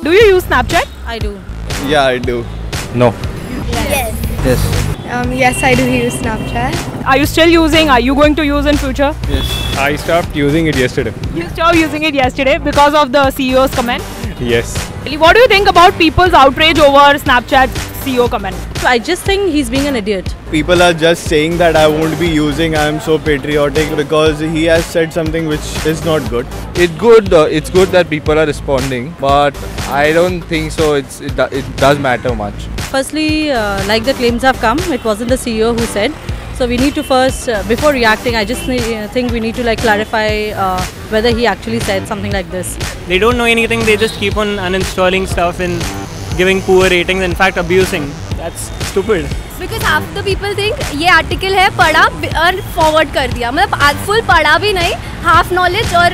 Do you use Snapchat? I do. Yeah, I do. No. Yes. Yes. Yes, I do use Snapchat. Are you still using? Are you going to use in future? Yes. I stopped using it yesterday. You stopped using it yesterday because of the CEO's comment. Yes. What do you think about people's outrage over Snapchat CEO comment? I just think he's being an idiot. People are just saying that I won't be using. I am so patriotic because he has said something which is not good. It's good. It's good that people are responding, but I don't think so. It does matter much. Firstly, like the claims have come, it wasn't the CEO who said. So we need to first, before reacting, I just think we need to clarify whether he actually said something like this. They don't know anything. They just keep on uninstalling stuff and giving poor ratings. In fact, abusing. That's stupid. Because half the people think ये article है पढ़ा और forward कर दिया मतलब full पढ़ा भी नहीं half knowledge और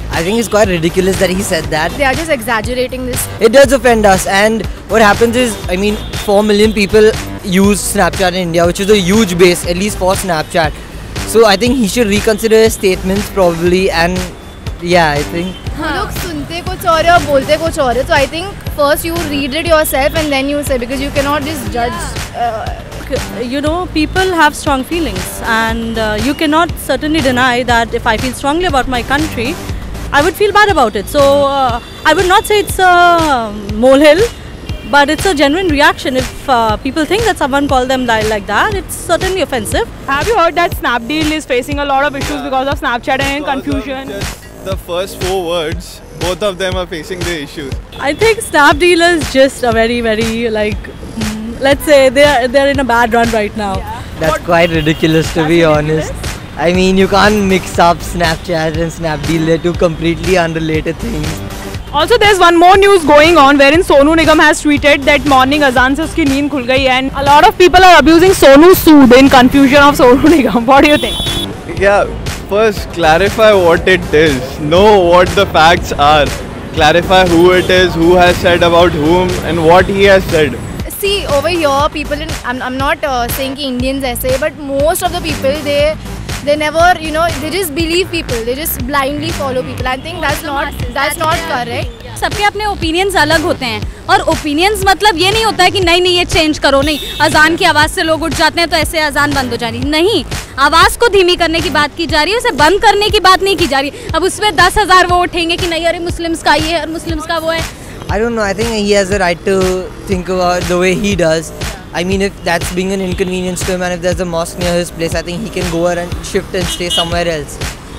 I think it's quite ridiculous that he said that. they are just exaggerating this. It does offend us, and what happens is, 4 million people use Snapchat in India, which is a huge base, at least for Snapchat. So I think he should reconsider his statements probably, and yeah, I think. वो लोग सुनते कुछ और है और बोलते कुछ और है so I think first you read it yourself and then you say because you cannot just judge. You know, people have strong feelings, and you cannot certainly deny that if I feel strongly about my country, I would feel bad about it. So I would not say it's a molehill, but it's a genuine reaction. If people think that someone called them like that, it's certainly offensive. Have you heard that Snapdeal is facing a lot of issues because of Snapchat and confusion? Just the first 4 words, both of them are facing the issues. I think Snapdeal is just a very, very let's say they're in a bad run right now. Yeah. That's quite ridiculous to be honest. You can't mix up Snapchat and Snapdeal, they're two completely unrelated things. Also, there's one more news going on wherein Sonu Nigam has tweeted that morning azan se uski neend khul gayi, and a lot of people are abusing Sonu Sood in confusion of Sonu Nigam. What do you think? Yeah, first clarify what it is. Know what the facts are. Clarify who it is, who has said about whom, and what he has said. See, over here people I'm not saying कि Indians ऐसे, but most of the people they never, they just believe people, they just blindly follow people. I think that's not correct. सबके अपने opinions अलग होते हैं, और opinions मतलब ये नहीं होता है कि नहीं ये चेंज करो, नहीं अजान की आवाज़ से लोग उठ जाते हैं तो ऐसे अजान बंद हो जानी, नहीं, आवाज़ को धीमी करने की बात की जा रही है, उसे बंद करने की बात नहीं की जा रही। अब उसमें 10,000 वो उठेंगे कि नहीं अरे मुस्लिम्स का ये है और मुस्लिम्स का वो है। I don't know, I think he has a right to think about the way he does. If that's being an inconvenience to him, and if there's a mosque near his place, I think he can go and shift and stay somewhere else.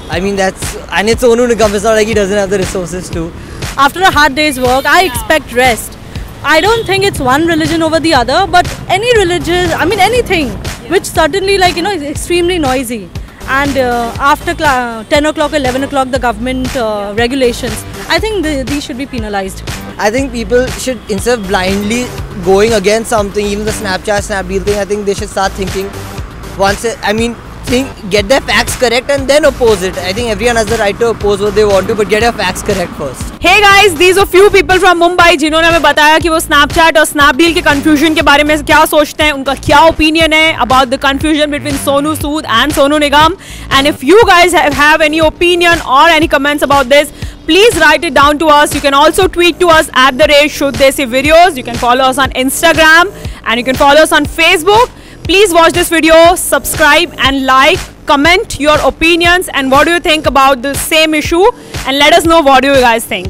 And it's Sonu Nigam, it's not like he doesn't have the resources to. After a hard day's work, I expect rest. I don't think it's one religion over the other, but any religion, anything which certainly is extremely noisy. And after 10 o'clock, 11 o'clock, the government regulations, I think these should be penalized. I think people should, instead of blindly going against something, even the Snapdeal thing, I think they should start thinking get their facts correct and then oppose it. I think everyone has the right to oppose what they want to, but get your facts correct first. Hey guys, these are few people from Mumbai जिन्होंने हमें बताया कि वो Snapchat और Snapdeal के confusion के बारे में क्या सोचते हैं, उनका क्या opinion है about the confusion between Sonu Sood and Sonu Nigam. And if you guys have any opinion or any comments about this, please write it down to us. You can also tweet to us at @ShouldTheySayVideos. You can follow us on Instagram and you can follow us on Facebook. Please watch this video, subscribe and like, comment your opinions and what do you think about the same issue, and let us know what do you guys think.